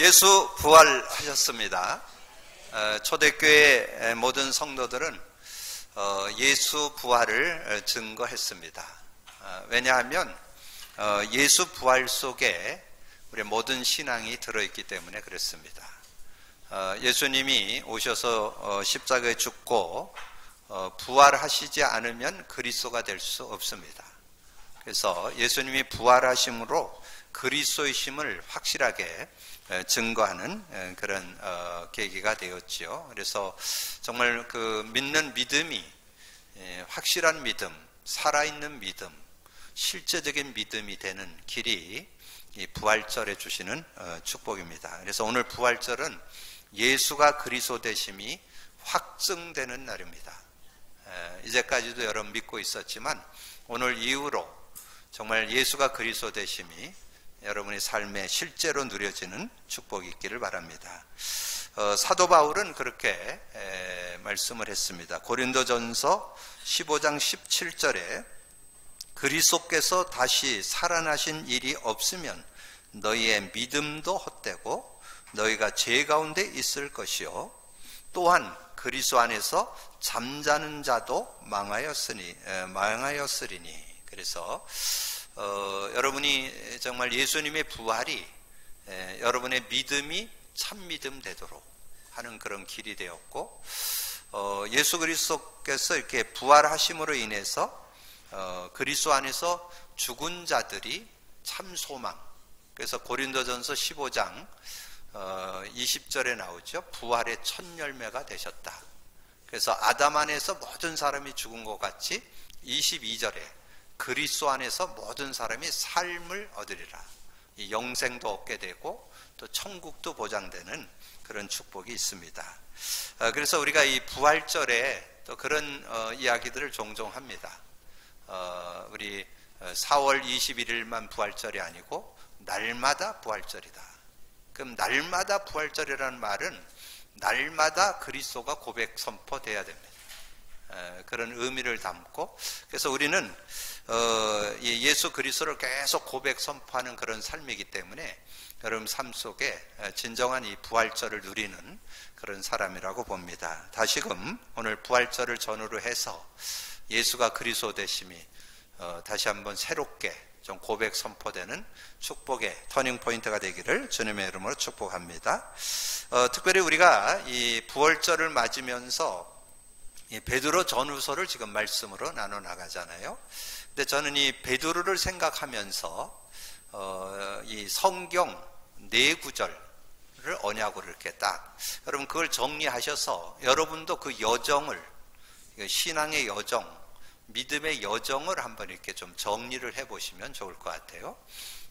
예수 부활하셨습니다. 초대교회 모든 성도들은 예수 부활을 증거했습니다. 왜냐하면 예수 부활 속에 우리 모든 신앙이 들어있기 때문에 그렇습니다. 예수님이 오셔서 십자가에 죽고 부활하시지 않으면 그리스도가 될 수 없습니다. 그래서 예수님이 부활하심으로 그리스도이심을 확실하게 증거하는 그런 계기가 되었지요. 그래서 정말 그 믿는 믿음이 확실한 믿음, 살아있는 믿음, 실제적인 믿음이 되는 길이 이 부활절에 주시는 축복입니다. 그래서 오늘 부활절은 예수가 그리스도 되심이 확증되는 날입니다. 이제까지도 여러분 믿고 있었지만 오늘 이후로 정말 예수가 그리스도 되심이 여러분의 삶에 실제로 누려지는 축복이 있기를 바랍니다. 사도 바울은 그렇게 말씀을 했습니다. 고린도전서 15장 17절에 그리스도께서 다시 살아나신 일이 없으면 너희의 믿음도 헛되고 너희가 죄 가운데 있을 것이요 또한 그리스도 안에서 잠자는 자도 망하였으리니. 그래서 여러분이 정말 예수님의 부활이 여러분의 믿음이 참 믿음 되도록 하는 그런 길이 되었고, 예수 그리스도께서 이렇게 부활하심으로 인해서 그리스도 안에서 죽은 자들이 참 소망. 그래서 고린도전서 15장 20절에 나오죠. 부활의 첫 열매가 되셨다. 그래서 아담 안에서 모든 사람이 죽은 것 같이 22절에 그리스도 안에서 모든 사람이 삶을 얻으리라. 이 영생도 얻게 되고 또 천국도 보장되는 그런 축복이 있습니다. 그래서 우리가 이 부활절에 또 그런 이야기들을 종종 합니다. 우리 4월 21일만 부활절이 아니고 날마다 부활절이다. 그럼 날마다 부활절이라는 말은 날마다 그리스도가 고백 선포돼야 됩니다. 그런 의미를 담고, 그래서 우리는 예수 그리스도를 계속 고백 선포하는 그런 삶이기 때문에 여러분 삶 속에 진정한 이 부활절을 누리는 그런 사람이라고 봅니다. 다시금 오늘 부활절을 전후로 해서 예수가 그리스도 되심이 다시 한번 새롭게 좀 고백 선포되는 축복의 터닝 포인트가 되기를 주님의 이름으로 축복합니다. 특별히 우리가 이 부활절을 맞으면서 이 베드로 전후서를 지금 말씀으로 나눠 나가잖아요. 근데 저는 이 베드로를 생각하면서 이 성경 네 구절을 언약으로 이렇게 딱 여러분 그걸 정리하셔서 여러분도 그 여정을, 신앙의 여정, 믿음의 여정을 한번 이렇게 좀 정리를 해보시면 좋을 것 같아요.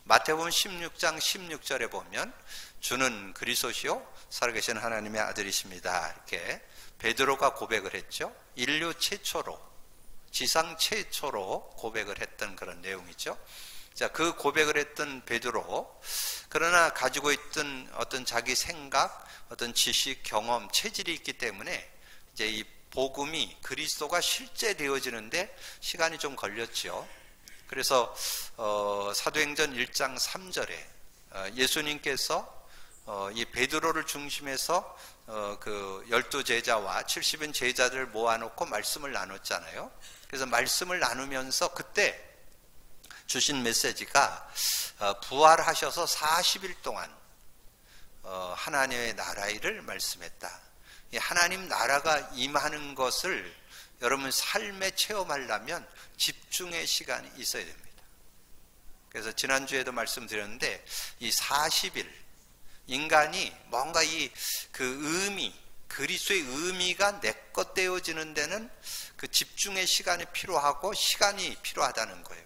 마태복음 16장 16절에 보면 주는 그리스도시요 살아계신 하나님의 아들이십니다. 이렇게 베드로가 고백을 했죠. 인류 최초로, 지상 최초로 고백을 했던 그런 내용이죠. 자, 그 고백을 했던 베드로, 그러나 가지고 있던 어떤 자기 생각, 어떤 지식, 경험, 체질이 있기 때문에 이제 이 복음이 그리스도가 실제 되어지는데 시간이 좀 걸렸죠. 그래서 사도행전 1장 3절에 예수님께서 이 베드로를 중심해서 그 12제자와 70인 제자들을 모아놓고 말씀을 나눴잖아요. 그래서 말씀을 나누면서 그때 주신 메시지가 부활하셔서 40일 동안 하나님의 나라를 말씀했다. 이 하나님 나라가 임하는 것을 여러분 삶에 체험하려면 집중의 시간이 있어야 됩니다. 그래서 지난주에도 말씀드렸는데 이 40일 인간이 뭔가 그 의미, 그리스도의 의미가 내 것 되어지는 데는 그 집중의 시간이 필요하고 시간이 필요하다는 거예요.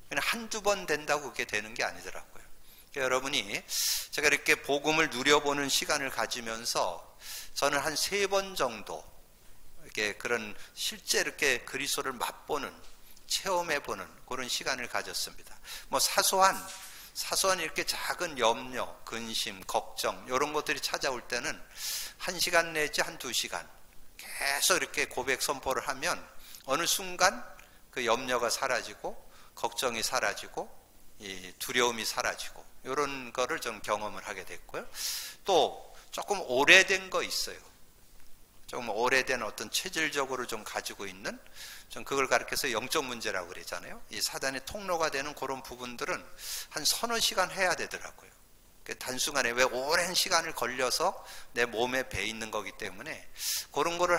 그냥 한두 번 된다고 그게 되는 게 아니더라고요. 그러니까 여러분이 제가 이렇게 복음을 누려보는 시간을 가지면서 저는 한 3번 정도 이렇게 그런 실제 이렇게 그리스도를 맛보는, 체험해보는 그런 시간을 가졌습니다. 뭐 사소한 이렇게 작은 염려, 근심, 걱정 이런 것들이 찾아올 때는 1시간 내지 한 2시간 계속 이렇게 고백 선포를 하면 어느 순간 그 염려가 사라지고 걱정이 사라지고 이 두려움이 사라지고 이런 거를 좀 경험을 하게 됐고요. 또 조금 오래된 거 있어요. 조금 오래된 어떤 체질적으로 좀 가지고 있는, 좀 그걸 가리켜서 영적 문제라고 그러잖아요. 이 사단의 통로가 되는 그런 부분들은 한 서너 시간 해야 되더라고요. 단순간에, 왜 오랜 시간을 걸려서 내 몸에 배 있는 거기 때문에 그런 거를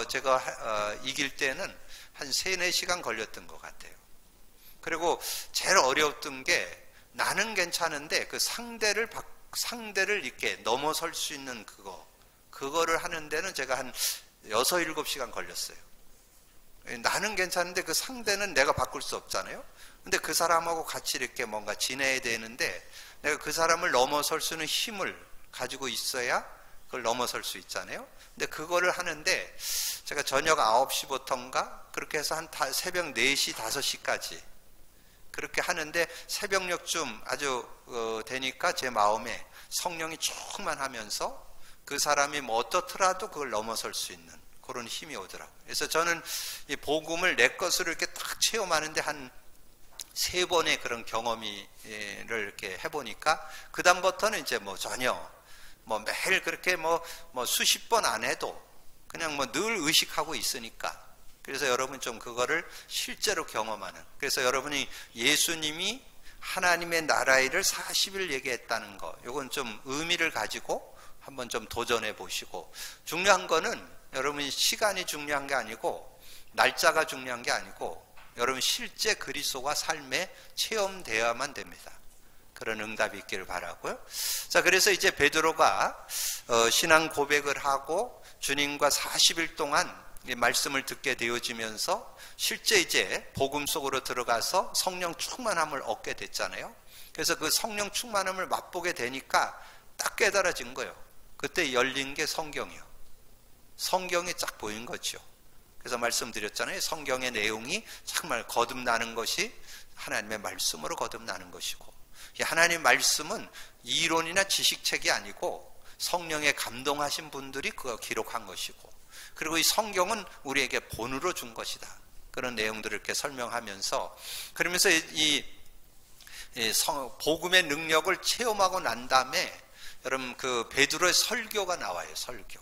제가 이길 때는 한 3-4시간 걸렸던 것 같아요. 그리고 제일 어려웠던 게, 나는 괜찮은데 그 상대를 이렇게 넘어설 수 있는 그거를 하는 데는 제가 한 6-7시간 걸렸어요. 나는 괜찮은데 그 상대는 내가 바꿀 수 없잖아요. 근데 그 사람하고 같이 이렇게 뭔가 지내야 되는데, 내가 그 사람을 넘어설 수 있는 힘을 가지고 있어야 그걸 넘어설 수 있잖아요. 근데 그거를 하는데 제가 저녁 9시부터인가 그렇게 해서 한 새벽 4시, 5시까지 그렇게 하는데, 새벽녘쯤 아주 되니까 제 마음에 성령이 충만하면서 그 사람이 뭐 어떻더라도 그걸 넘어설 수 있는 그런 힘이 오더라고요. 그래서 저는 이 복음을 내 것으로 이렇게 딱 체험하는데 한 3번의 그런 경험을 이렇게 해보니까, 그다음부터는 이제 뭐 전혀 매일 그렇게 수십 번 안 해도 그냥 늘 의식하고 있으니까. 그래서 여러분 좀 그거를 실제로 경험하는, 그래서 여러분이 예수님이 하나님의 나라의 일을 40일 얘기했다는 거, 이건 좀 의미를 가지고 한번 좀 도전해 보시고, 중요한 거는 여러분이 시간이 중요한 게 아니고 날짜가 중요한 게 아니고, 여러분 실제 그리스도가 삶에 체험되어야만 됩니다. 그런 응답이 있기를 바라고요. 자, 그래서 이제 베드로가 신앙 고백을 하고 주님과 40일 동안 말씀을 듣게 되어지면서 실제 이제 복음 속으로 들어가서 성령 충만함을 얻게 됐잖아요. 그래서 그 성령 충만함을 맛보게 되니까 딱 깨달아진 거예요. 그때 열린 게 성경이요. 성경이 쫙 보인 거죠. 그래서 말씀드렸잖아요. 성경의 내용이 정말 거듭나는 것이 하나님의 말씀으로 거듭나는 것이고, 이 하나님의 말씀은 이론이나 지식책이 아니고 성령에 감동하신 분들이 그거 기록한 것이고, 그리고 이 성경은 우리에게 본으로 준 것이다. 그런 내용들을 이렇게 설명하면서, 그러면서 이 복음의 능력을 체험하고 난 다음에 여러분 그 베드로의 설교가 나와요. 설교.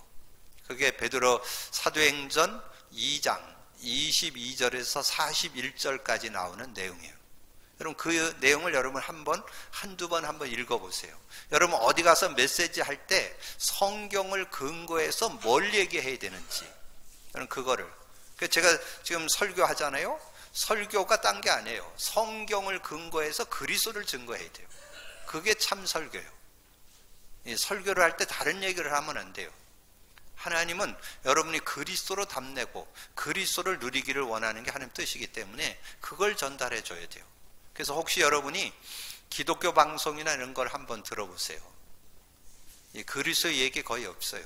그게 베드로 사도행전 2장 22절에서 41절까지 나오는 내용이에요. 여러분 그 내용을 여러분 한두 번 읽어보세요. 여러분 어디 가서 메시지 할 때 성경을 근거해서 뭘 얘기해야 되는지, 여러분 그거를, 제가 지금 설교하잖아요. 설교가 딴 게 아니에요. 성경을 근거해서 그리스도를 증거해야 돼요. 그게 참 설교예요. 설교를 할 때 다른 얘기를 하면 안 돼요. 하나님은 여러분이 그리스도로 답내고 그리스도를 누리기를 원하는 게 하나님 뜻이기 때문에 그걸 전달해 줘야 돼요. 그래서 혹시 여러분이 기독교 방송이나 이런 걸 한번 들어보세요. 이 그리스도 얘기 거의 없어요.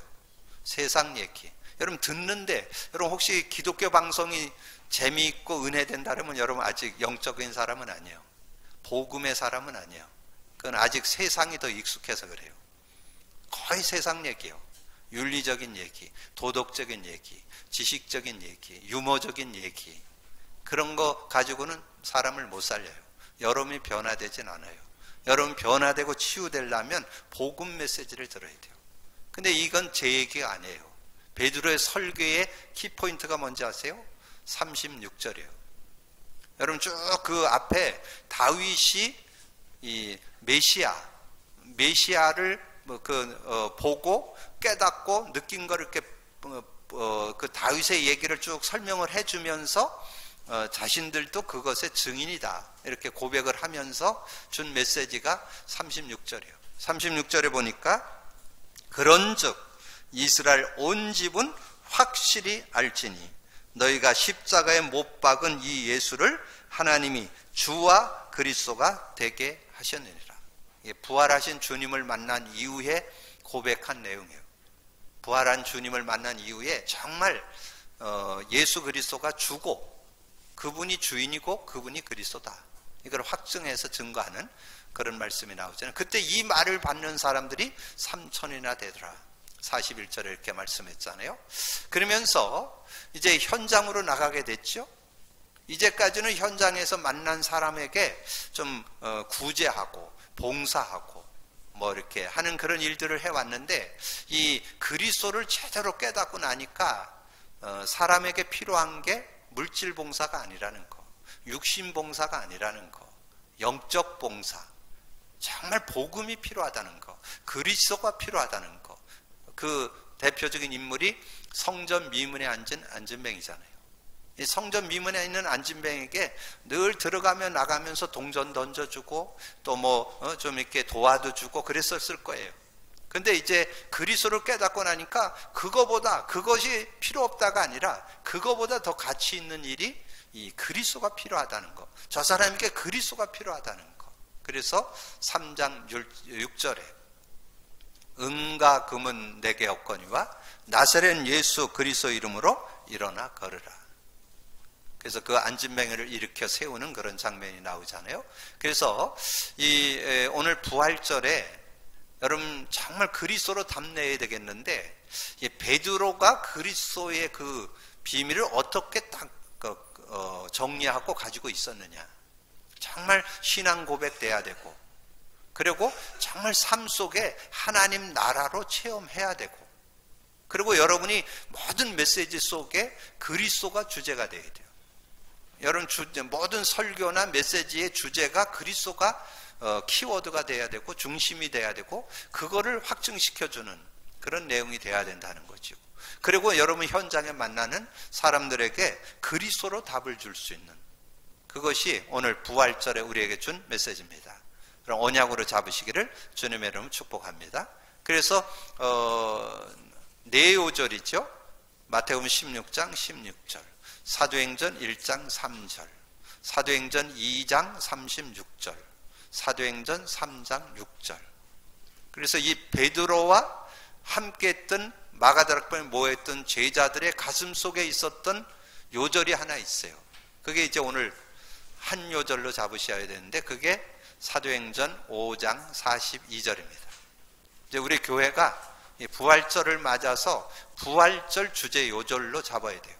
세상 얘기. 여러분 듣는데, 여러분 혹시 기독교 방송이 재미있고 은혜된다면 여러분 아직 영적인 사람은 아니에요. 복음의 사람은 아니에요. 그건 아직 세상이 더 익숙해서 그래요. 거의 세상 얘기예요. 윤리적인 얘기, 도덕적인 얘기, 지식적인 얘기, 유머적인 얘기, 그런 거 가지고는 사람을 못 살려요. 여러분이 변화되진 않아요. 여러분 변화되고 치유되려면 복음 메시지를 들어야 돼요. 근데 이건 제 얘기가 아니에요. 베드로의 설교의 키포인트가 뭔지 아세요? 36절이에요. 여러분 쭉 그 앞에 다윗이 이 메시아를 보고 깨닫고 느낀 걸 이렇게 그 다윗의 얘기를 쭉 설명을 해주면서 자신들도 그것의 증인이다 이렇게 고백을 하면서 준 메시지가 36절이에요. 36절에 보니까 그런즉 이스라엘 온 집은 확실히 알지니 너희가 십자가에 못 박은 이 예수를 하나님이 주와 그리스도가 되게 하셨느니라. 부활하신 주님을 만난 이후에 고백한 내용이에요. 부활한 주님을 만난 이후에 정말 예수 그리스도가 주고 그분이 주인이고 그분이 그리스도다, 이걸 확증해서 증거하는 그런 말씀이 나오잖아요. 그때 이 말을 받는 사람들이 3,000이나 되더라. 41절에 이렇게 말씀했잖아요. 그러면서 이제 현장으로 나가게 됐죠. 이제까지는 현장에서 만난 사람에게 좀 구제하고 봉사하고 뭐 이렇게 하는 그런 일들을 해왔는데, 이 그리스도를 제대로 깨닫고 나니까 사람에게 필요한 게 물질 봉사가 아니라는 거, 육신 봉사가 아니라는 거, 영적 봉사, 정말 복음이 필요하다는 거, 그리스도가 필요하다는 거. 그 대표적인 인물이 성전 미문에 앉은 안진뱅이잖아요. 이 성전 미문에 있는 안진뱅에게 늘 들어가며 나가면서 동전 던져주고 또 뭐 좀 이렇게 도와도 주고 그랬었을 거예요. 근데 이제 그리스도를 깨닫고 나니까 그것이 필요 없다가 아니라 그거보다 더 가치 있는 일이 이 그리스도가 필요하다는 거, 저 사람에게 그리스도가 필요하다는 거. 그래서 3장 6절에 은과 금은 내게 없거니와 나사렛 예수 그리스도 이름으로 일어나 걸으라. 그래서 그 안진뱅이를 일으켜 세우는 그런 장면이 나오잖아요. 그래서 오늘 부활절에 여러분 정말 그리스도로 담내야 되겠는데, 베드로가 그리스도의 그 비밀을 어떻게 딱 정리하고 가지고 있었느냐. 정말 신앙 고백돼야 되고, 그리고 정말 삶 속에 하나님 나라로 체험해야 되고, 그리고 여러분이 모든 메시지 속에 그리스도가 주제가 돼야 돼요. 여러분 모든 설교나 메시지의 주제가 그리스도가 키워드가 돼야 되고 중심이 돼야 되고, 그거를 확증시켜주는 그런 내용이 돼야 된다는 거죠. 그리고 여러분 현장에 만나는 사람들에게 그리스도로 답을 줄 수 있는, 그것이 오늘 부활절에 우리에게 준 메시지입니다. 그럼 언약으로 잡으시기를 주님의 이름으로 축복합니다. 그래서 4요절이죠. 마태복음 16장 16절, 사도행전 1장 3절, 사도행전 2장 36절, 사도행전 3장 6절. 그래서 이 베드로와 함께 했던 마가다락방에 모여있던 제자들의 가슴 속에 있었던 요절이 하나 있어요. 그게 이제 오늘 한 요절로 잡으셔야 되는데, 그게 사도행전 5장 42절입니다. 이제 우리 교회가 부활절을 맞아서 부활절 주제 요절로 잡아야 돼요.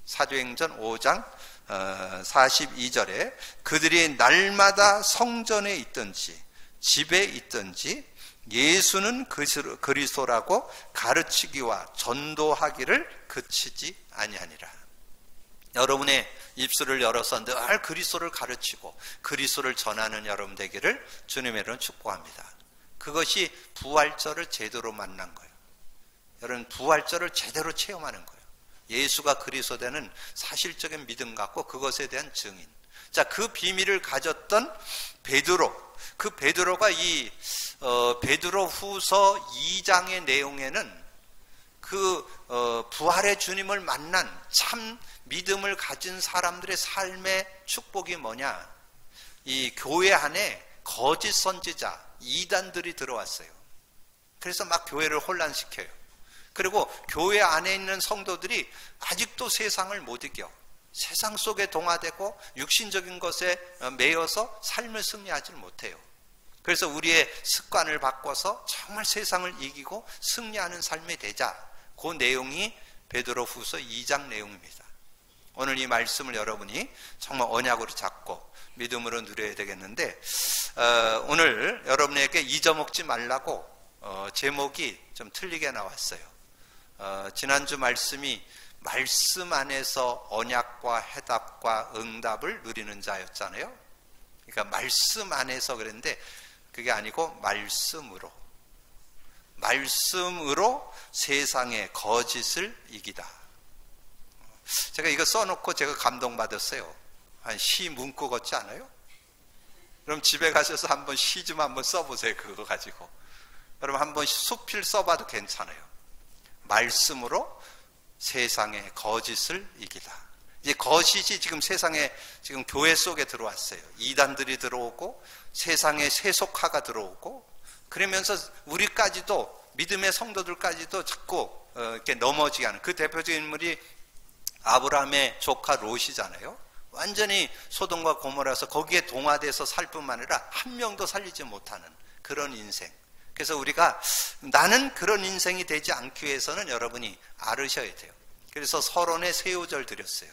사도행전 5장 42절에 그들이 날마다 성전에 있든지 집에 있든지 예수는 그리스도라고 가르치기와 전도하기를 그치지 아니하니라. 여러분의 입술을 열어서 늘 그리스도를 가르치고 그리스도를 전하는 여러분 되기를 주님의 이름으로 축복합니다. 그것이 부활절을 제대로 만난 거예요. 여러분 부활절을 제대로 체험하는 거예요. 예수가 그리스도 되는 사실적인 믿음 갖고 그것에 대한 증인. 자, 그 비밀을 가졌던 베드로, 그 베드로가 이 베드로 후서 2장의 내용에는 그 부활의 주님을 만난 참 믿음을 가진 사람들의 삶의 축복이 뭐냐, 이 교회 안에 거짓 선지자 이단들이 들어왔어요. 그래서 막 교회를 혼란시켜요. 그리고 교회 안에 있는 성도들이 아직도 세상을 못 이겨 세상 속에 동화되고 육신적인 것에 매여서 삶을 승리하지 못해요. 그래서 우리의 습관을 바꿔서 정말 세상을 이기고 승리하는 삶이 되자. 그 내용이 베드로 후서 2장 내용입니다. 오늘 이 말씀을 여러분이 정말 언약으로 잡고 믿음으로 누려야 되겠는데, 오늘 여러분에게 잊어먹지 말라고 제목이 좀 틀리게 나왔어요. 지난주 말씀이 말씀 안에서 언약과 해답과 응답을 누리는 자였잖아요. 그러니까 말씀 안에서 그랬는데 그게 아니고 말씀으로 세상의 거짓을 이기다. 제가 이거 써놓고 제가 감동받았어요. 한 시 문구 같지 않아요? 그럼 집에 가셔서 한번 시 좀 한번 써보세요. 그거 가지고 여러분 한번 수필 써봐도 괜찮아요. 말씀으로 세상의 거짓을 이기다. 이 거짓이 지금 세상에 지금 교회 속에 들어왔어요. 이단들이 들어오고 세상의 세속화가 들어오고, 그러면서 우리까지도 믿음의 성도들까지도 자꾸 이렇게 넘어지게 하는, 그 대표적인 인물이 아브라함의 조카 롯이잖아요. 완전히 소돔과 고모라서 거기에 동화돼서 살 뿐만 아니라 한 명도 살리지 못하는 그런 인생. 그래서 우리가 나는 그런 인생이 되지 않기 위해서는 여러분이 알으셔야 돼요. 그래서 서론에 세 요절 드렸어요.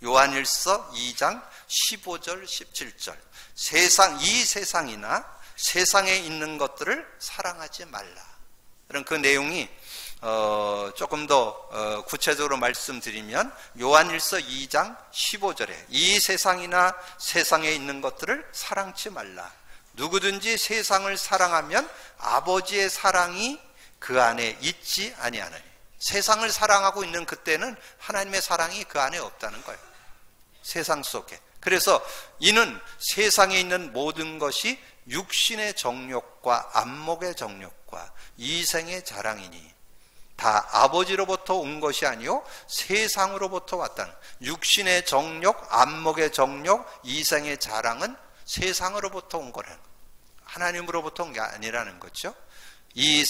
요한일서 2장 15절 17절. 이 세상이나 세상에 있는 것들을 사랑하지 말라. 그런 그 내용이 조금 더 구체적으로 말씀드리면 요한일서 2장 15절에 이 세상이나 세상에 있는 것들을 사랑치 말라. 누구든지 세상을 사랑하면 아버지의 사랑이 그 안에 있지 아니하느니. 세상을 사랑하고 있는 그때는 하나님의 사랑이 그 안에 없다는 거예요. 세상 속에. 그래서 이는 세상에 있는 모든 것이 육신의 정욕과 안목의 정욕과 이생의 자랑이니 다 아버지로부터 온 것이 아니요 세상으로부터 왔다는. 육신의 정욕, 안목의 정욕, 이생의 자랑은 세상으로부터 온 거라는, 하나님으로부터 온 게 아니라는 거죠. 이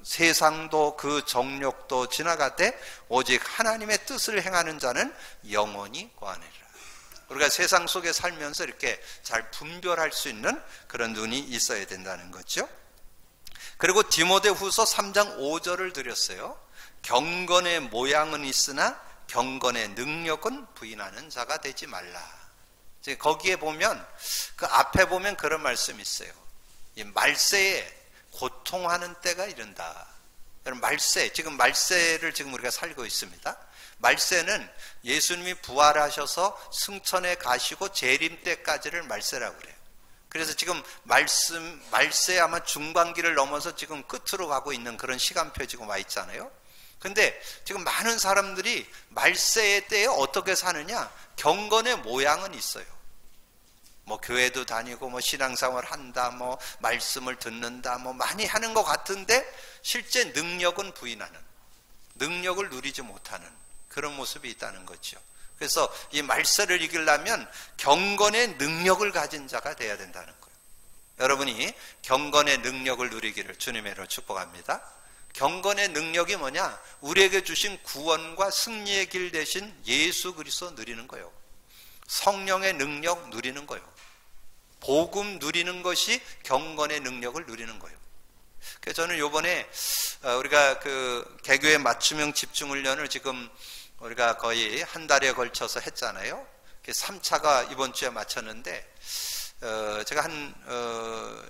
세상도 그 정욕도 지나가되 오직 하나님의 뜻을 행하는 자는 영원히 거하리라. 우리가 세상 속에 살면서 이렇게 잘 분별할 수 있는 그런 눈이 있어야 된다는 거죠. 그리고 디모데후서 3장 5절을 드렸어요. 경건의 모양은 있으나 경건의 능력은 부인하는 자가 되지 말라. 거기에 보면, 그 앞에 보면 그런 말씀이 있어요. 이 말세에 고통하는 때가 이른다. 말세, 지금 말세를 지금 우리가 살고 있습니다. 말세는 예수님이 부활하셔서 승천에 가시고 재림 때까지를 말세라고 그래요. 그래서 지금 말세 아마 중반기를 넘어서 지금 끝으로 가고 있는 그런 시간표 지금 와 있잖아요. 근데 지금 많은 사람들이 말세의 때에 어떻게 사느냐? 경건의 모양은 있어요. 뭐 교회도 다니고 뭐 신앙생활 한다, 뭐 말씀을 듣는다, 뭐 많이 하는 것 같은데 실제 능력은 부인하는, 능력을 누리지 못하는 그런 모습이 있다는 거죠. 그래서 이 말세를 이기려면 경건의 능력을 가진 자가 돼야 된다는 거예요. 여러분이 경건의 능력을 누리기를 주님의 이름으로 축복합니다. 경건의 능력이 뭐냐? 우리에게 주신 구원과 승리의 길 대신 예수 그리스도 누리는 거예요. 성령의 능력 누리는 거예요. 복음 누리는 것이 경건의 능력을 누리는 거예요. 그래서 저는 요번에 우리가 그 개교의 맞춤형 집중훈련을 지금 우리가 거의 한 달에 걸쳐서 했잖아요. 3차가 이번 주에 마쳤는데 제가 한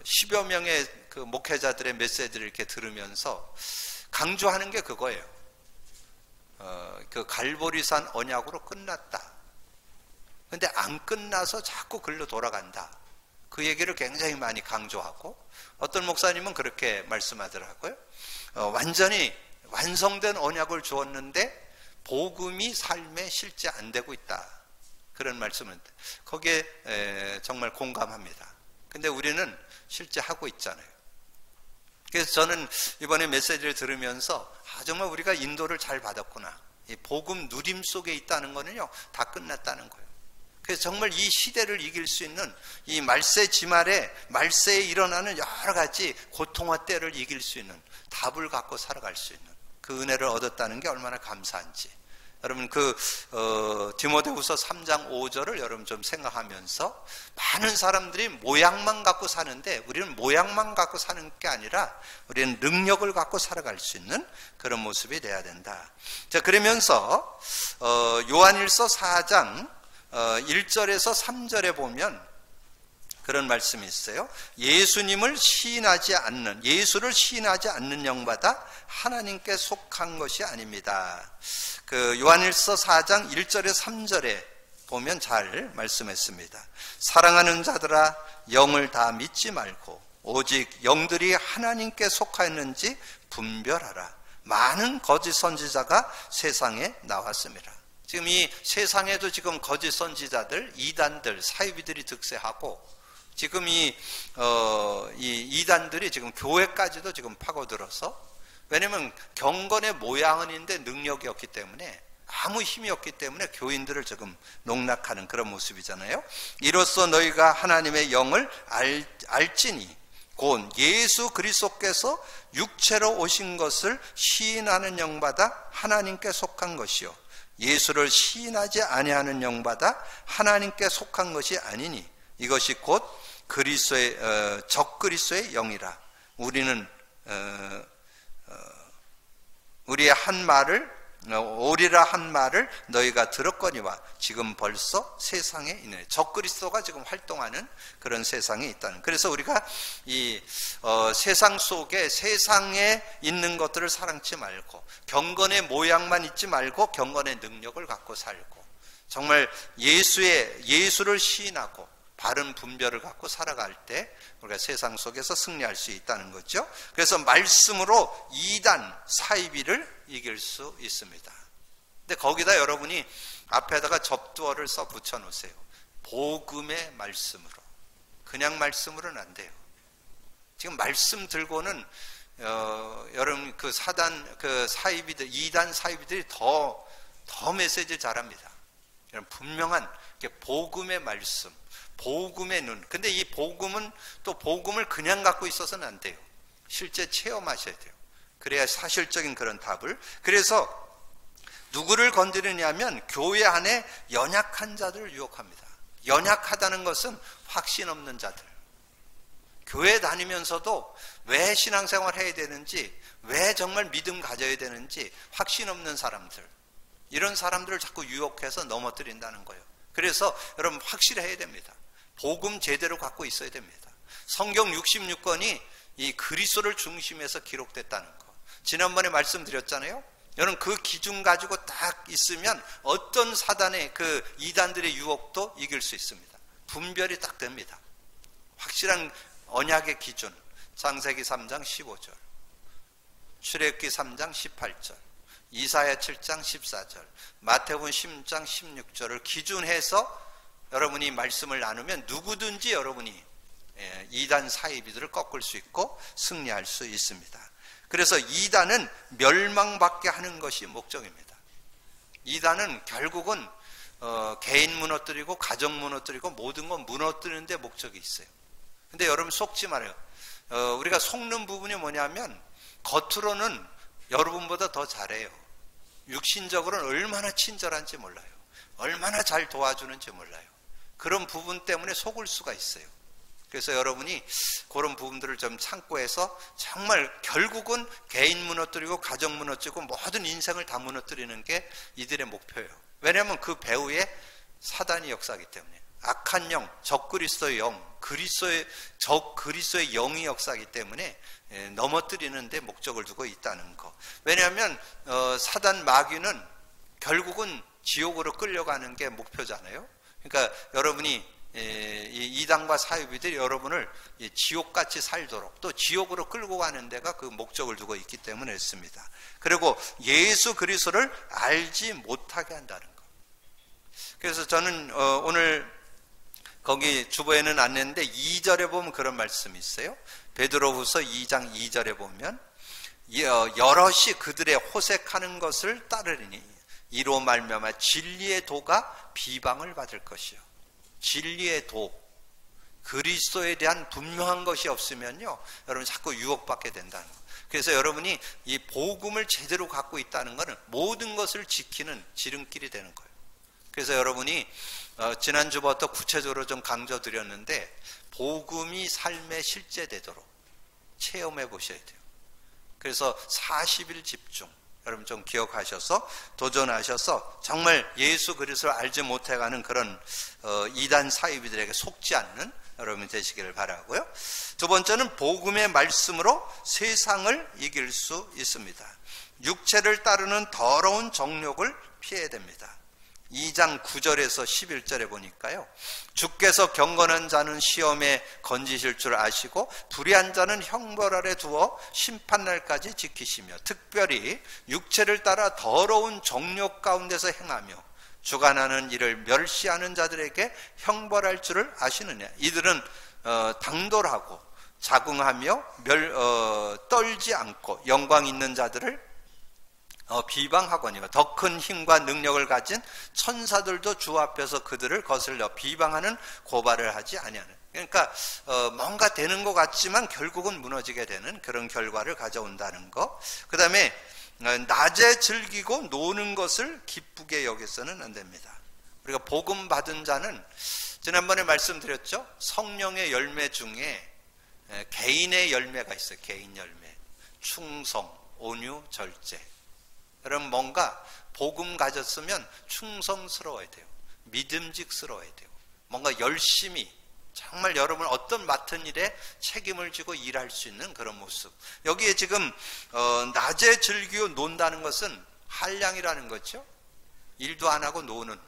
10여 명의 그 목회자들의 메시지를 이렇게 들으면서 강조하는 게 그거예요. 그 갈보리산 언약으로 끝났다. 근데 안 끝나서 자꾸 글로 돌아간다. 그 얘기를 굉장히 많이 강조하고, 어떤 목사님은 그렇게 말씀하더라고요. 완전히 완성된 언약을 주었는데 복음이 삶에 실제 안 되고 있다. 그런 말씀은 거기에 정말 공감합니다. 근데 우리는 실제 하고 있잖아요. 그래서 저는 이번에 메시지를 들으면서 정말 우리가 인도를 잘 받았구나. 이 복음 누림 속에 있다는 거는요, 다 끝났다는 거예요. 그래서 정말 이 시대를 이길 수 있는 이 말세 지말에, 말세에 일어나는 여러 가지 고통과 때를 이길 수 있는 답을 갖고 살아갈 수 있는 그 은혜를 얻었다는 게 얼마나 감사한지. 여러분 디모데후서 3장 5절을 여러분 좀 생각하면서, 많은 사람들이 모양만 갖고 사는데 우리는 모양만 갖고 사는 게 아니라 우리는 능력을 갖고 살아갈 수 있는 그런 모습이 돼야 된다. 자, 그러면서 요한일서 4장 1절에서 3절에 보면 그런 말씀이 있어요. 예수를 시인하지 않는 영마다 하나님께 속한 것이 아닙니다. 그 요한일서 4장 1절에서 3절에 보면 잘 말씀했습니다. 사랑하는 자들아, 영을 다 믿지 말고 오직 영들이 하나님께 속하였는지 분별하라. 많은 거짓 선지자가 세상에 나왔습니다. 지금 이 세상에도 지금 거짓 선지자들, 이단들, 사이비들이 득세하고, 지금 이 이단들이 지금 교회까지도 지금 파고들어서, 왜냐면 경건의 모양은 있는데 능력이 없기 때문에, 아무 힘이 없기 때문에 교인들을 지금 농락하는 그런 모습이잖아요. 이로써 너희가 하나님의 영을 알지니 곧 예수 그리스도께서 육체로 오신 것을 시인하는 영마다 하나님께 속한 것이요 예수를 시인하지 아니하는 영마다 하나님께 속한 것이 아니니 이것이 곧 그리스도의 적그리스도의 영이라. 우리는 우리의 한 말을 오리라 한 말을 너희가 들었거니와 지금 벌써 세상에 있네. 적그리스도가 지금 활동하는 그런 세상에 있다는. 그래서 우리가 이 세상 속에 세상에 있는 것들을 사랑치 말고 경건의 모양만 잊지 말고 경건의 능력을 갖고 살고 정말 예수를 시인하고 바른 분별을 갖고 살아갈 때 우리가 세상 속에서 승리할 수 있다는 거죠. 그래서 말씀으로 이단 사이비를 이길 수 있습니다. 근데 거기다 여러분이 앞에다가 접두어를 써 붙여 놓으세요. 복음의 말씀으로. 그냥 말씀으로는 안 돼요. 지금 말씀 들고는 여러분 그 사단 그 사이비들 이단 사이비들이 더 메시지 잘합니다. 여러분 분명한 복음의 말씀, 복음의 눈. 근데 이 복음은 또 복음을 그냥 갖고 있어서는 안 돼요. 실제 체험하셔야 돼요. 그래야 사실적인 그런 답을. 그래서 누구를 건드리냐면 교회 안에 연약한 자들을 유혹합니다. 연약하다는 것은 확신 없는 자들. 교회 다니면서도 왜 신앙생활 해야 되는지, 왜 정말 믿음 가져야 되는지 확신 없는 사람들, 이런 사람들을 자꾸 유혹해서 넘어뜨린다는 거예요. 그래서 여러분 확실해야 됩니다. 복음 제대로 갖고 있어야 됩니다. 성경 66권이 이 그리스도를 중심에서 기록됐다는 거. 지난번에 말씀드렸잖아요. 여러분 그 기준 가지고 딱 있으면 어떤 사단의 그 이단들의 유혹도 이길 수 있습니다. 분별이 딱 됩니다. 확실한 언약의 기준. 창세기 3장 15절, 출애굽기 3장 18절, 이사야 7장 14절, 마태복음 10장 16절을 기준해서 여러분이 말씀을 나누면 누구든지 여러분이 이단 사이비들을 꺾을 수 있고 승리할 수 있습니다. 그래서 이단은 멸망받게 하는 것이 목적입니다. 이단은 결국은 개인 무너뜨리고 가정 무너뜨리고 모든 건 무너뜨리는 데 목적이 있어요. 근데 여러분 속지 말아요. 우리가 속는 부분이 뭐냐면 겉으로는 여러분보다 더 잘해요. 육신적으로는 얼마나 친절한지 몰라요. 얼마나 잘 도와주는지 몰라요. 그런 부분 때문에 속을 수가 있어요. 그래서 여러분이 그런 부분들을 좀 참고해서 정말 결국은 개인 무너뜨리고 가정 무너뜨리고 모든 인생을 다 무너뜨리는 게 이들의 목표예요. 왜냐하면 그 배후에 사단이 역사하기 때문에. 악한 영, 적그리스도의 영, 적그리스도의 영이 역사하기 때문에 넘어뜨리는 데 목적을 두고 있다는 거. 왜냐하면 사단 마귀는 결국은 지옥으로 끌려가는 게 목표잖아요. 그러니까 여러분이 이 이단과 사이비들이 여러분을 지옥같이 살도록 또 지옥으로 끌고 가는 데가 그 목적을 두고 있기 때문에 했습니다. 그리고 예수 그리스도를 알지 못하게 한다는 거. 그래서 저는 오늘 거기 주보에는 안 냈는데 2절에 보면 그런 말씀이 있어요. 베드로후서 2장 2절에 보면 여럿이 그들의 호색하는 것을 따르리니 이로 말미암아 진리의 도가 비방을 받을 것이요. 진리의 도, 그리스도에 대한 분명한 것이 없으면요, 여러분 자꾸 유혹받게 된다는 거예요. 그래서 여러분이 이 복음을 제대로 갖고 있다는 것은 모든 것을 지키는 지름길이 되는 거예요. 그래서 여러분이 지난주부터 구체적으로 좀 강조드렸는데 복음이 삶에 실제되도록 체험해 보셔야 돼요. 그래서 40일 집중, 여러분 좀 기억하셔서 도전하셔서 정말 예수 그리스도를 알지 못해가는 그런 이단 사이비들에게 속지 않는 여러분이 되시기를 바라고요. 두 번째는 복음의 말씀으로 세상을 이길 수 있습니다. 육체를 따르는 더러운 정욕을 피해야 됩니다. 2장 9절에서 11절에 보니까요, 주께서 경건한 자는 시험에 건지실 줄 아시고 불의한 자는 형벌 아래 두어 심판날까지 지키시며 특별히 육체를 따라 더러운 정욕 가운데서 행하며 주관하는 일을 멸시하는 자들에게 형벌할 줄을 아시느냐. 이들은 당돌하고 자궁하며 떨지 않고 영광 있는 자들을 비방하거니와 더 큰 힘과 능력을 가진 천사들도 주 앞에서 그들을 거슬려 비방하는 고발을 하지 아니하는. 그러니까 뭔가 되는 것 같지만 결국은 무너지게 되는 그런 결과를 가져온다는 거. 그 다음에 낮에 즐기고 노는 것을 기쁘게 여겨서는 안 됩니다. 우리가 복음 받은 자는 지난번에 말씀드렸죠. 성령의 열매 중에 개인의 열매가 있어요. 개인 열매, 충성, 온유, 절제. 여러분 뭔가 복음 가졌으면 충성스러워야 돼요. 믿음직스러워야 돼요. 뭔가 열심히 정말 여러분 어떤 맡은 일에 책임을 지고 일할 수 있는 그런 모습. 여기에 지금 낮에 즐기고 논다는 것은 한량이라는 거죠. 일도 안 하고 노는.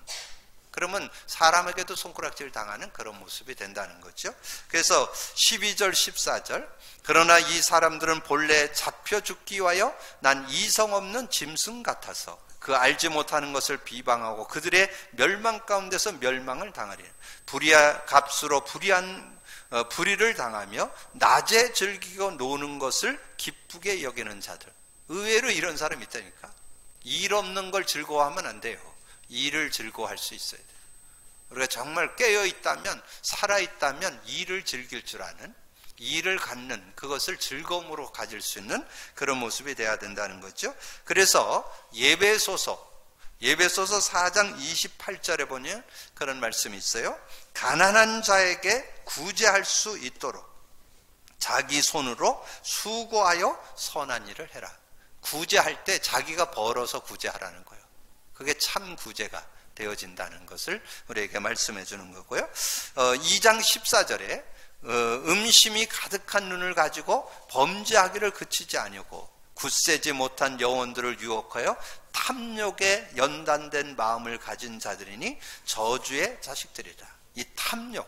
그러면 사람에게도 손가락질 당하는 그런 모습이 된다는 거죠. 그래서 12절 14절 그러나 이 사람들은 본래 잡혀 죽기 위하여 난 이성 없는 짐승 같아서 그 알지 못하는 것을 비방하고 그들의 멸망 가운데서 멸망을 당하리라. 불의한 값으로 불의를 당하며 낮에 즐기고 노는 것을 기쁘게 여기는 자들. 의외로 이런 사람이 있다니까. 일 없는 걸 즐거워하면 안 돼요. 일을 즐거워할 수 있어야 돼요. 우리가 정말 깨어있다면, 살아있다면 일을 즐길 줄 아는, 일을 갖는, 그것을 즐거움으로 가질 수 있는 그런 모습이 돼야 된다는 거죠. 그래서 예배소서 4장 28절에 보면 그런 말씀이 있어요. 가난한 자에게 구제할 수 있도록 자기 손으로 수고하여 선한 일을 해라. 구제할 때 자기가 벌어서 구제하라는 거예요. 그게 참 구제가 되어진다는 것을 우리에게 말씀해 주는 거고요. 2장 14절에 음심이 가득한 눈을 가지고 범죄하기를 그치지 아니하고 굳세지 못한 영혼들을 유혹하여 탐욕에 연단된 마음을 가진 자들이니 저주의 자식들이다. 이 탐욕,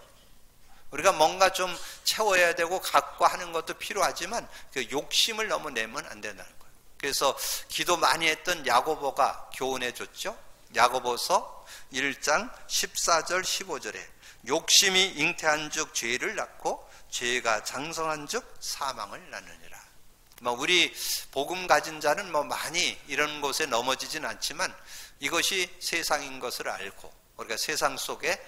우리가 뭔가 좀 채워야 되고 갖고 하는 것도 필요하지만 그 욕심을 너무 내면 안 된다는 거예요. 그래서 기도 많이 했던 야고보가 교훈해 줬죠. 야고보서 1장 14절 15절에 욕심이 잉태한 즉 죄를 낳고 죄가 장성한 즉 사망을 낳느니라. 우리 복음 가진 자는 많이 이런 곳에 넘어지진 않지만 이것이 세상인 것을 알고 우리가 세상 속에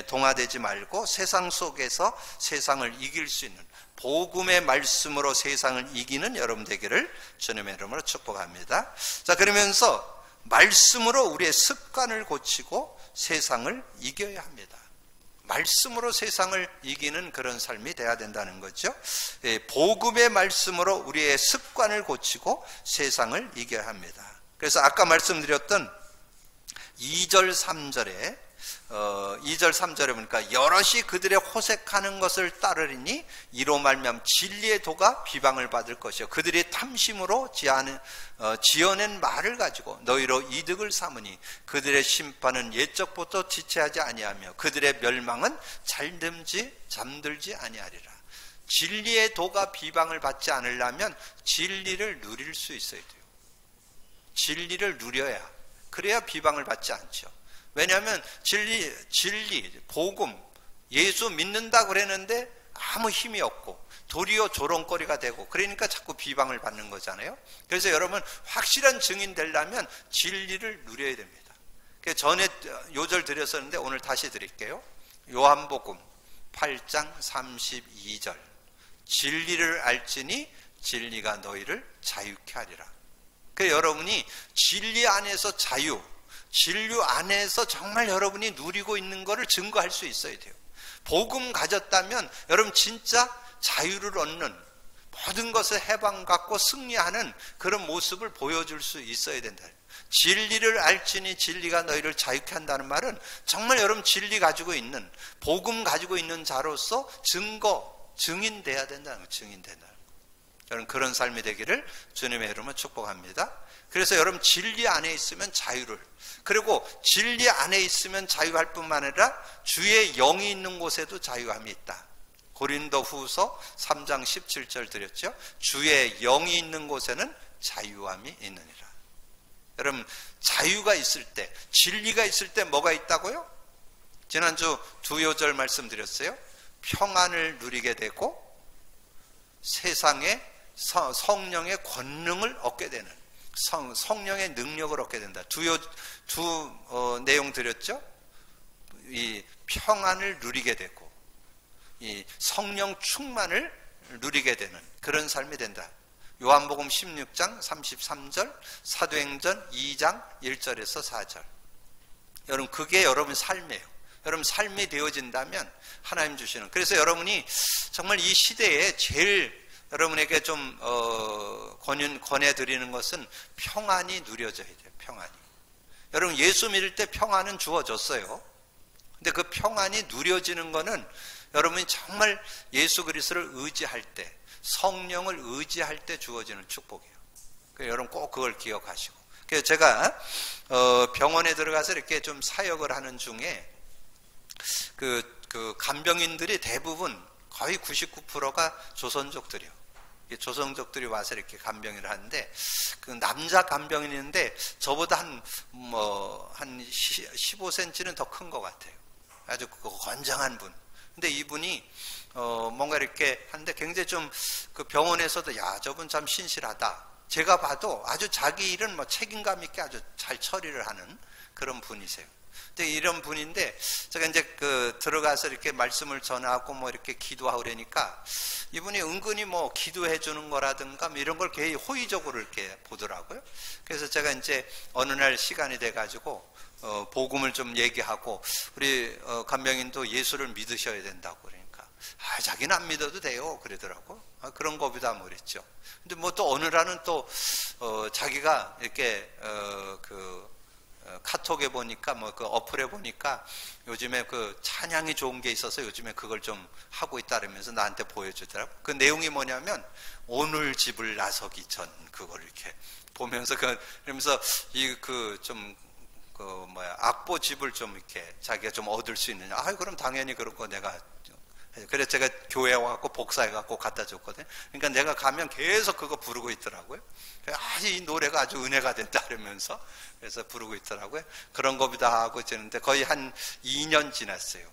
동화되지 말고 세상 속에서 세상을 이길 수 있는 복음의 말씀으로 세상을 이기는 여러분 되기를 주님의 이름으로 축복합니다. 자, 그러면서 말씀으로 우리의 습관을 고치고 세상을 이겨야 합니다. 말씀으로 세상을 이기는 그런 삶이 돼야 된다는 거죠. 복음의 말씀으로 우리의 습관을 고치고 세상을 이겨야 합니다. 그래서 아까 말씀드렸던 2절 3절에 보니까 여럿이 그들의 호색하는 것을 따르리니 이로 말미암아 진리의 도가 비방을 받을 것이요 그들이 탐심으로 지어낸 말을 가지고 너희로 이득을 삼으니 그들의 심판은 옛적부터 지체하지 아니하며 그들의 멸망은 잠들지 아니하리라. 진리의 도가 비방을 받지 않으려면 진리를 누릴 수 있어야 돼요. 진리를 누려야, 그래야 비방을 받지 않죠. 왜냐하면 진리, 복음, 예수 믿는다고 그랬는데 아무 힘이 없고 도리어 조롱거리가 되고 그러니까 자꾸 비방을 받는 거잖아요. 그래서 여러분 확실한 증인 되려면 진리를 누려야 됩니다. 전에 요절 드렸었는데 오늘 다시 드릴게요. 요한복음 8장 32절 진리를 알지니 진리가 너희를 자유케 하리라. 그래서 여러분이 진리 안에서 진리 안에서 정말 여러분이 누리고 있는 것을 증거할 수 있어야 돼요. 복음 가졌다면 여러분 진짜 자유를 얻는 모든 것을 해방 갖고 승리하는 그런 모습을 보여줄 수 있어야 된다. 진리를 알지니 진리가 너희를 자유케 한다는 말은 정말 여러분 진리 가지고 있는 복음 가지고 있는 자로서 증인돼야 된다는 거예요. 증인된다. 여러분 그런 삶이 되기를 주님의 이름으로 축복합니다. 그래서 여러분 진리 안에 있으면 자유를, 그리고 진리 안에 있으면 자유할 뿐만 아니라 주의 영이 있는 곳에도 자유함이 있다. 고린도후서 3장 17절 드렸죠. 주의 영이 있는 곳에는 자유함이 있느니라. 여러분 자유가 있을 때, 진리가 있을 때 뭐가 있다고요? 지난주 두 요절 말씀드렸어요. 평안을 누리게 되고 세상에 성령의 권능을 얻게 되는, 성령의 능력을 얻게 된다. 두 내용 드렸죠. 이 평안을 누리게 되고 이 성령 충만을 누리게 되는 그런 삶이 된다. 요한복음 16장 33절, 사도행전 2장 1절에서 4절. 여러분 그게 여러분 삶이에요. 여러분 삶이 되어진다면 하나님 주시는, 그래서 여러분이 정말 이 시대에 제일 여러분에게 좀 권해드리는 것은 평안이 누려져야 돼요. 평안이. 여러분 예수 믿을 때 평안은 주어졌어요. 근데 그 평안이 누려지는 거는 여러분이 정말 예수 그리스도를 의지할 때, 성령을 의지할 때 주어지는 축복이에요. 그래서 여러분 꼭 그걸 기억하시고. 그래서 제가 병원에 들어가서 이렇게 좀 사역을 하는 중에 그 간병인들이 대부분 거의 99%가 조선족들이요. 조선족들이 와서 이렇게 간병을 하는데, 그 남자 간병인인데 저보다 한 15cm는 더 큰 것 같아요. 아주 건장한 분. 근데 이분이 뭔가 이렇게 하는데 굉장히 좀 그 병원에서도 야, 저분 참 신실하다. 제가 봐도 아주 자기 일은 뭐 책임감 있게 아주 잘 처리를 하는 그런 분이세요. 근데 이런 분인데 제가 이제 그 들어가서 이렇게 말씀을 전하고 뭐 이렇게 기도하고 그러니까 이분이 은근히 뭐 기도해 주는 거라든가 뭐 이런 걸 굉장히 호의적으로 이렇게 보더라고요. 그래서 제가 이제 어느 날 시간이 돼 가지고 복음을 좀 얘기하고 우리 간병인도 예수를 믿으셔야 된다고 그러니까 자기는 안 믿어도 돼요 그러더라고. 그런 거보다 뭐 그랬죠. 근데 뭐 또 어느 날은 또 자기가 이렇게 카톡에 보니까 뭐 그 어플에 보니까 요즘에 그 찬양이 좋은 게 있어서 요즘에 그걸 좀 하고 있다면서 나한테 보여주더라고. 그 내용이 뭐냐면 오늘 집을 나서기 전 그걸 이렇게 보면서 그러면서 악보 집을 좀 이렇게 자기가 좀 얻을 수 있느냐. 그럼 당연히 그런 거 내가. 그래서 제가 교회에 와갖고 복사해갖고 갖다 줬거든요. 그러니까 내가 가면 계속 그거 부르고 있더라고요. 이 노래가 아주 은혜가 된다 그러면서 그래서 부르고 있더라고요. 그런 거보다 하고 있는데 거의 한 2년 지났어요.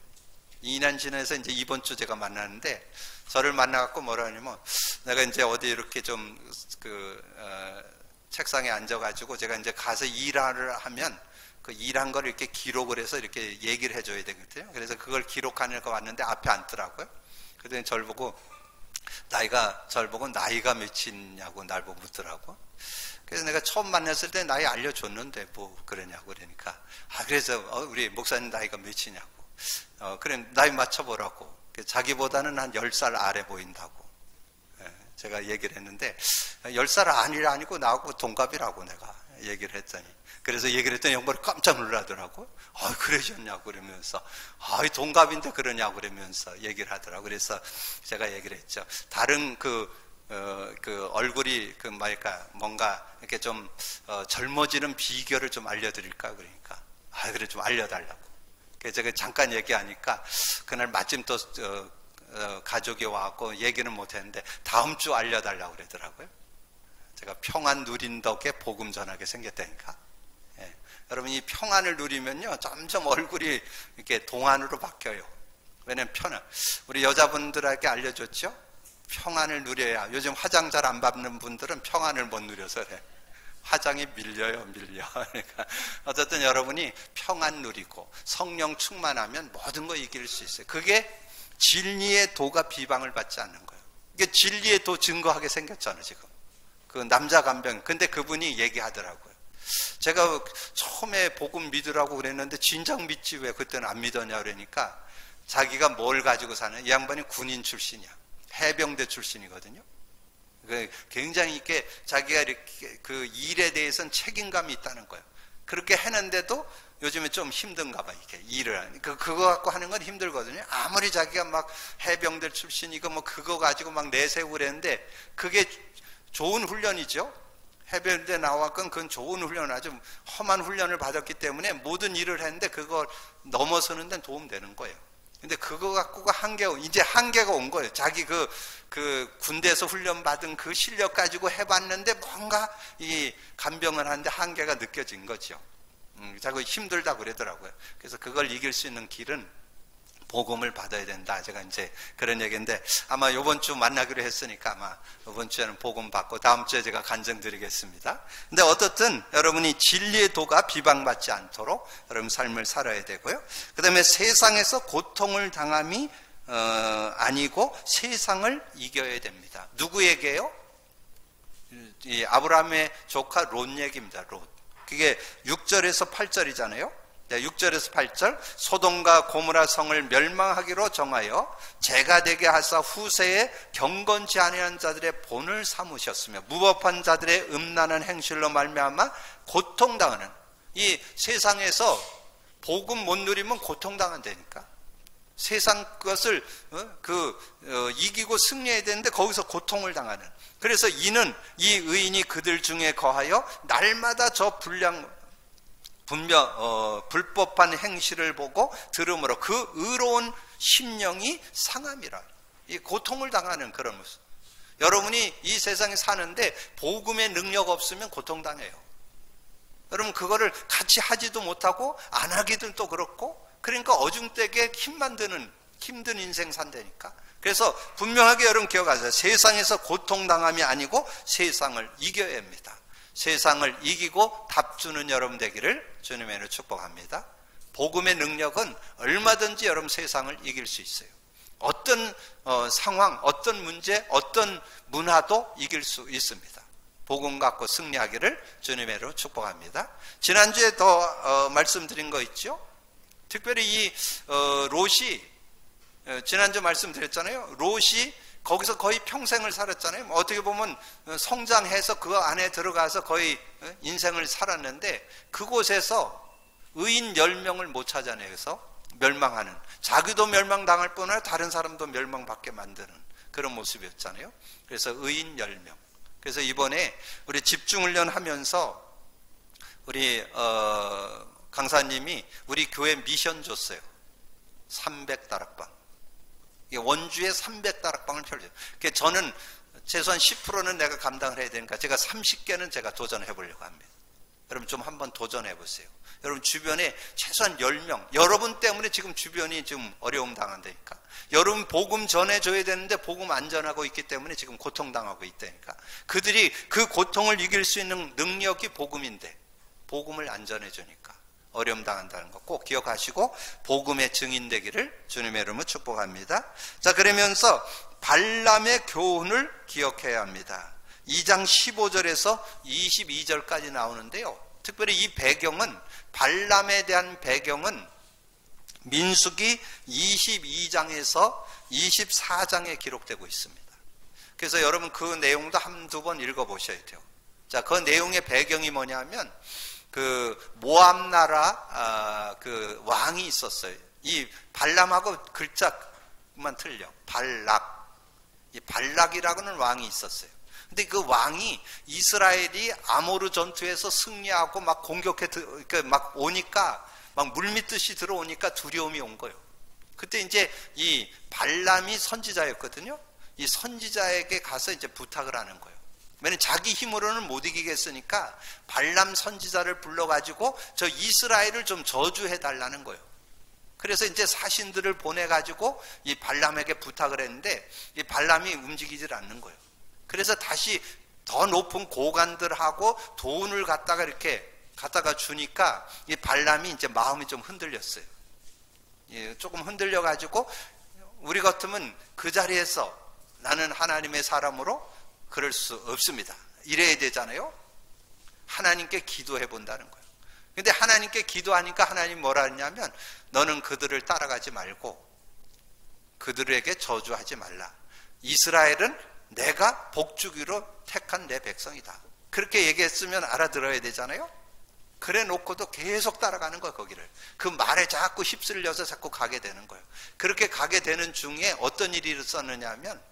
2년 지나서 이제 이번 주 제가 만났는데 저를 만나갖고 뭐라 하냐면 내가 이제 어디 이렇게 좀 책상에 앉아가지고 제가 이제 가서 일을 하면 그 일한 걸 이렇게 기록을 해서 이렇게 얘기를 해줘야 되거든요. 그래서 그걸 기록하는 거 왔는데 앞에 앉더라고요. 그랬더니 저를 보고 나이가 몇이냐고 날 보고 묻더라고. 그래서 내가 처음 만났을 때 나이 알려줬는데 뭐 그러냐고 그러니까 그래서 우리 목사님 나이가 몇이냐고. 그래 나이 맞춰보라고. 자기보다는 한 10살 아래 보인다고. 제가 얘기를 했는데 10살 아니고 나하고 동갑이라고 내가 얘기를 했더니 그래서 얘기를 했더니 형벌이 깜짝 놀라더라고. 그러셨냐고 그러면서 동갑인데 그러냐고 그러면서 얘기를 하더라고. 그래서 제가 얘기를 했죠. 다른 그 얼굴이 뭔가 이렇게 좀 젊어지는 비결을 좀 알려드릴까 그러니까 그래 좀 알려달라고. 그래서 제가 잠깐 얘기하니까 그날 마침 또 가족이 와갖고 얘기는 못했는데 다음 주 알려달라고 그러더라고요. 제가 평안 누린 덕에 복음 전하게 생겼다니까. 여러분 이 평안을 누리면요 점점 얼굴이 이렇게 동안으로 바뀌어요. 왜냐면 우리 여자분들에게 알려줬죠. 평안을 누려야. 요즘 화장 잘 안 받는 분들은 평안을 못 누려서 그래. 화장이 밀려. 그러니까 어쨌든 여러분이 평안 누리고 성령 충만하면 모든 거 이길 수 있어요. 그게 진리의 도가 비방을 받지 않는 거예요. 이게 진리의 도 증거하게 생겼잖아요 지금. 그 남자 간병. 근데 그분이 얘기하더라고요. 제가 처음에 복음 믿으라고 그랬는데 진작 믿지 왜 그때는 안 믿었냐 그러니까 자기가 뭘 가지고 사는. 이 양반이 군인 출신이야. 해병대 출신이거든요. 굉장히 이렇게 자기가 이렇게 그 일에 대해서는 책임감이 있다는 거예요. 그렇게 했는데도 요즘에 좀 힘든가 봐 이렇게 일을 하니까 그거 갖고 하는 건 힘들거든요. 아무리 자기가 막 해병대 출신이고 뭐 그거 가지고 막 내세우고 그랬는데 그게 좋은 훈련이죠. 해병대 나왔건 그건 좋은 훈련, 아주 험한 훈련을 받았기 때문에 모든 일을 했는데 그걸 넘어서는 데는 도움되는 거예요. 근데 그거 갖고가 이제 한계가 온 거예요. 자기 그 군대에서 훈련받은 그 실력 가지고 해봤는데 뭔가 이 간병을 하는데 한계가 느껴진 거죠. 자꾸 힘들다고 그러더라고요. 그래서 그걸 이길 수 있는 길은 복음을 받아야 된다. 제가 이제 그런 얘기인데 아마 이번 주 만나기로 했으니까 아마 이번 주에는 복음 받고 다음 주에 제가 간증 드리겠습니다. 근데 어떻든 여러분이 진리의 도가 비방받지 않도록 여러분 삶을 살아야 되고요. 그 다음에 세상에서 고통을 당함이 아니고 세상을 이겨야 됩니다. 누구에게요? 이 아브라함의 조카 롯 얘기입니다. 롯. 그게 6절에서 8절이잖아요. 6절에서 8절 소돔과 고모라 성을 멸망하기로 정하여 재가 되게 하사 후세에 경건치 아니한 자들의 본을 삼으셨으며 무법한 자들의 음란한 행실로 말미암아 고통당하는, 이 세상에서 복음 못 누리면 고통당한다니까. 세상 것을 이기고 승리해야 되는데 거기서 고통을 당하는. 그래서 이는 이 의인이 그들 중에 거하여 날마다 저 불법한 행실을 보고 들음으로 그 의로운 심령이 상함이라. 이 고통을 당하는 그런 모습. 여러분이 이 세상에 사는데 복음의 능력 없으면 고통당해요. 여러분 그거를 같이 하지도 못하고 안 하기도 또 그렇고, 그러니까 어중되게 힘든 인생 산다니까. 그래서 분명하게 여러분 기억하세요. 세상에서 고통당함이 아니고 세상을 이겨야 합니다. 세상을 이기고 답주는 여러분 되기를 주님의 이름으로 축복합니다. 복음의 능력은 얼마든지 여러분 세상을 이길 수 있어요. 어떤 상황, 어떤 문제, 어떤 문화도 이길 수 있습니다. 복음 갖고 승리하기를 주님의 이름으로 축복합니다. 지난주에 더 말씀드린 거 있죠? 특별히 이 롯이, 지난주 말씀드렸잖아요. 롯이 거기서 거의 평생을 살았잖아요. 어떻게 보면 성장해서 그 안에 들어가서 거의 인생을 살았는데, 그곳에서 의인 10명을 못 찾아내서 멸망하는, 자기도 멸망당할 뿐 아니라 다른 사람도 멸망받게 만드는 그런 모습이었잖아요. 그래서 의인 10명. 그래서 이번에 우리 집중훈련 하면서 우리 강사님이 우리 교회 미션 줬어요. 300다락방. 원주에 300다락방을 펼쳐요. 저는 최소한 10%는 내가 감당을 해야 되니까 제가 30개는 제가 도전해 보려고 합니다. 여러분 좀 한번 도전해 보세요. 여러분 주변에 최소한 10명, 여러분 때문에 지금 주변이 지금 어려움 당한다니까. 여러분 복음 전해줘야 되는데 복음 안 전하고 있기 때문에 지금 고통당하고 있다니까. 그들이 그 고통을 이길 수 있는 능력이 복음인데 복음을 안 전해주니까 어려움 당한다는 거 꼭 기억하시고 복음의 증인 되기를 주님의 이름으로 축복합니다. 자, 그러면서 발람의 교훈을 기억해야 합니다. 2장 15절에서 22절까지 나오는데요. 특별히 이 배경은, 발람에 대한 배경은 민수기 22장에서 24장에 기록되고 있습니다. 그래서 여러분 그 내용도 한두 번 읽어보셔야 돼요. 자, 그 내용의 배경이 뭐냐면 그 모압 나라 그 왕이 있었어요. 이 발람하고 글자만 틀려. 이 발락이라고는 왕이 있었어요. 근데 그 왕이 이스라엘이 아모르 전투에서 승리하고 막 공격해 막 오니까 막 물밀듯이 들어오니까 두려움이 온 거예요. 그때 이제 이 발람이 선지자였거든요. 이 선지자에게 가서 이제 부탁을 하는 거예요. 왜냐면 자기 힘으로는 못 이기겠으니까 발람 선지자를 불러가지고 저 이스라엘을 좀 저주해 달라는 거예요. 그래서 이제 사신들을 보내가지고 이 발람에게 부탁을 했는데 이 발람이 움직이질 않는 거예요. 그래서 다시 더 높은 고관들하고 돈을 갖다가 주니까 이 발람이 이제 마음이 좀 흔들렸어요. 조금 흔들려가지고 우리 같으면 그 자리에서 나는 하나님의 사람으로 그럴 수 없습니다. 이래야 되잖아요. 하나님께 기도해 본다는 거예요. 근데 하나님께 기도하니까 하나님 뭐라 했냐면 너는 그들을 따라가지 말고 그들에게 저주하지 말라. 이스라엘은 내가 복주기로 택한 내 백성이다. 그렇게 얘기했으면 알아들어야 되잖아요. 그래 놓고도 계속 따라가는 거예요. 거기를. 그 말에 자꾸 휩쓸려서 자꾸 가게 되는 거예요. 그렇게 가게 되는 중에 어떤 일이 있었느냐 하면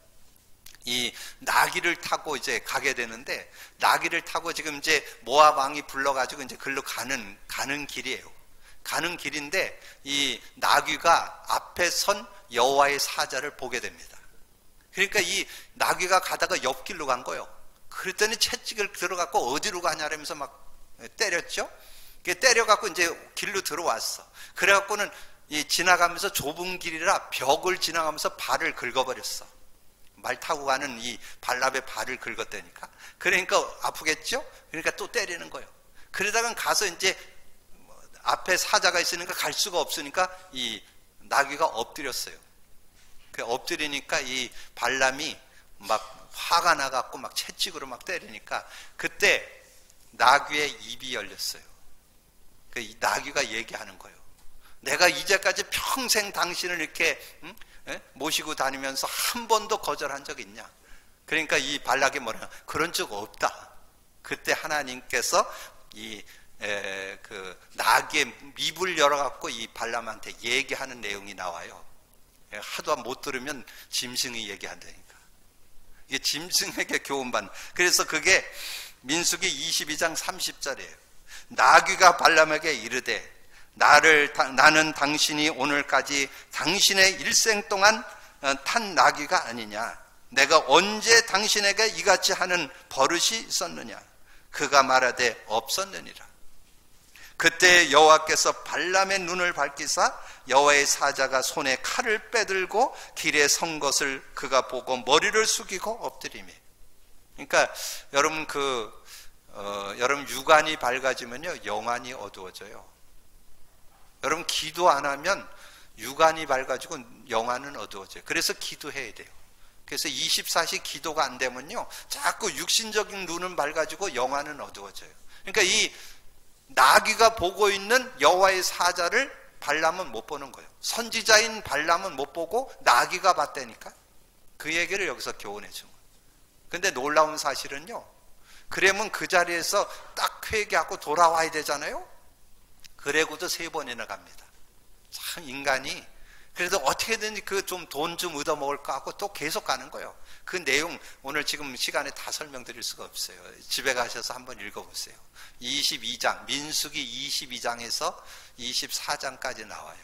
이 나귀를 타고 이제 가게 되는데, 나귀를 타고 지금 이제 모압 왕이 불러가지고 이제 글로 가는 길이에요. 가는 길인데 이 나귀가 앞에 선 여호와의 사자를 보게 됩니다. 그러니까 이 나귀가 가다가 옆길로 간 거예요. 그랬더니 채찍을 들어갖고 어디로 가냐면서 막 때렸죠. 때려갖고 이제 길로 들어왔어. 그래갖고는 이 지나가면서 좁은 길이라 벽을 지나가면서 발을 긁어버렸어. 말 타고 가는 이 발람의 발을 긁었다니까. 그러니까 아프겠죠? 그러니까 또 때리는 거예요. 그러다가 가서 이제 앞에 사자가 있으니까 갈 수가 없으니까 이 나귀가 엎드렸어요. 엎드리니까 이 발람이 막 화가 나갖고 막 채찍으로 막 때리니까 그때 나귀의 입이 열렸어요. 그 나귀가 얘기하는 거예요. 내가 이제까지 평생 당신을 이렇게 모시고 다니면서 한 번도 거절한 적 있냐? 그러니까 이 발락이 뭐냐? 그런 적 없다. 그때 하나님께서 그 나귀의 입을 열어갖고 이 발람한테 얘기하는 내용이 나와요. 하도 못 들으면 짐승이 얘기한다니까. 이게 짐승에게 교훈받는. 그래서 그게 민수기 22장 30절이에요. 나귀가 발람에게 이르되 나는 당신이 오늘까지 당신의 일생 동안 탄 나귀가 아니냐? 내가 언제 당신에게 이같이 하는 버릇이 있었느냐? 그가 말하되 없었느니라. 그때 여호와께서 발람의 눈을 밝히사 여호와의 사자가 손에 칼을 빼들고 길에 선 것을 그가 보고 머리를 숙이고 엎드리며. 그러니까 여러분 여러분 육안이 밝아지면요 영안이 어두워져요. 여러분 기도 안 하면 육안이 밝아지고 영안은 어두워져요. 그래서 기도해야 돼요. 그래서 24시 기도가 안 되면요 자꾸 육신적인 눈은 밝아지고 영안은 어두워져요. 그러니까 이 나귀가 보고 있는 여호와의 사자를 발람은 못 보는 거예요. 선지자인 발람은 못 보고 나귀가 봤다니까. 그 얘기를 여기서 교훈해 준 거예요. 근데 놀라운 사실은요, 그러면 그 자리에서 딱 회개하고 돌아와야 되잖아요. 그래고도 3번이나 갑니다. 참 인간이 그래도 어떻게든지 그 좀 돈 좀 얻어먹을까 하고 또 계속 가는 거예요. 그 내용 오늘 지금 시간에 다 설명드릴 수가 없어요. 집에 가셔서 한번 읽어보세요. 22장 민수기 22장에서 24장까지 나와요.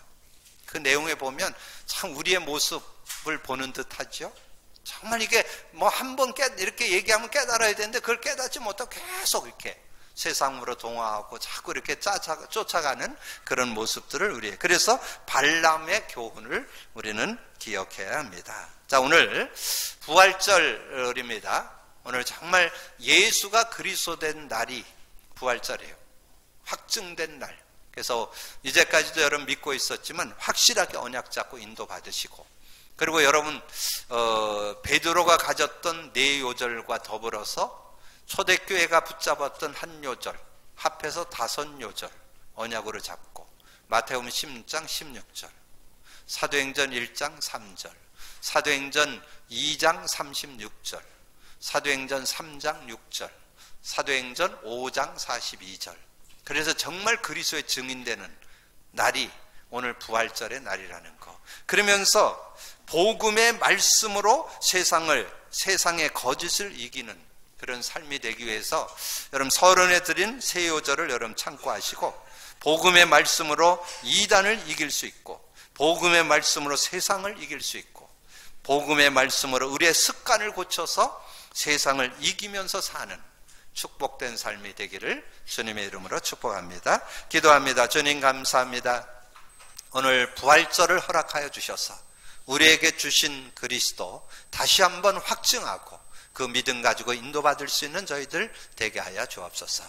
그 내용에 보면 참 우리의 모습을 보는 듯 하죠. 정말 이게 뭐 한 번 이렇게 얘기하면 깨달아야 되는데 그걸 깨닫지 못하고 계속 이렇게 세상으로 동화하고 자꾸 이렇게 쫓아가는 그런 모습들을 그래서 발람의 교훈을 우리는 기억해야 합니다. 자, 오늘 부활절입니다. 오늘 정말 예수가 그리스도된 날이 부활절이에요. 확증된 날. 그래서 이제까지도 여러분 믿고 있었지만 확실하게 언약 잡고 인도받으시고, 그리고 여러분 베드로가 가졌던 4요절과 더불어서 초대교회가 붙잡았던 한 요절 합해서 5요절 언약으로 잡고, 마태복음 10장 16절, 사도행전 1장 3절, 사도행전 2장 36절, 사도행전 3장 6절, 사도행전 5장 42절. 그래서 정말 그리스도의 증인되는 날이 오늘 부활절의 날이라는 거. 그러면서 복음의 말씀으로 세상의 거짓을 이기는 그런 삶이 되기 위해서 여러분 서론에 드린 3요절을 여러분 참고하시고, 복음의 말씀으로 이단을 이길 수 있고, 복음의 말씀으로 세상을 이길 수 있고, 복음의 말씀으로 우리의 습관을 고쳐서 세상을 이기면서 사는 축복된 삶이 되기를 주님의 이름으로 축복합니다. 기도합니다. 주님 감사합니다. 오늘 부활절을 허락하여 주셔서 우리에게 주신 그리스도 다시 한번 확증하고 그 믿음 가지고 인도받을 수 있는 저희들 되게 하여 주옵소서.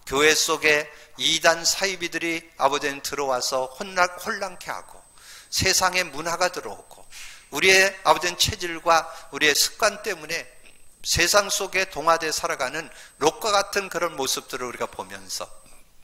교회 속에 이단 사이비들이 아버지는 들어와서 혼란케 하고 세상의 문화가 들어오고 우리의 아버지는 체질과 우리의 습관 때문에 세상 속에 동화돼 살아가는 롯과 같은 그런 모습들을 우리가 보면서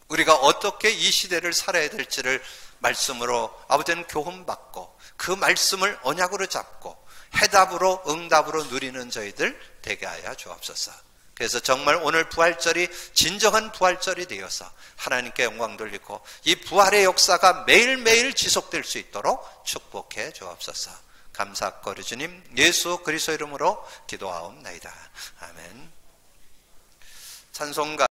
우리가 어떻게 이 시대를 살아야 될지를 말씀으로 아버지는 교훈받고 그 말씀을 언약으로 잡고 해답으로 응답으로 누리는 저희들 되게 하여 주옵소서. 그래서 정말 오늘 부활절이 진정한 부활절이 되어서 하나님께 영광 돌리고 이 부활의 역사가 매일매일 지속될 수 있도록 축복해 주옵소서. 감사하고 주님 예수 그리스도 이름으로 기도하옵나이다. 아멘. 찬송가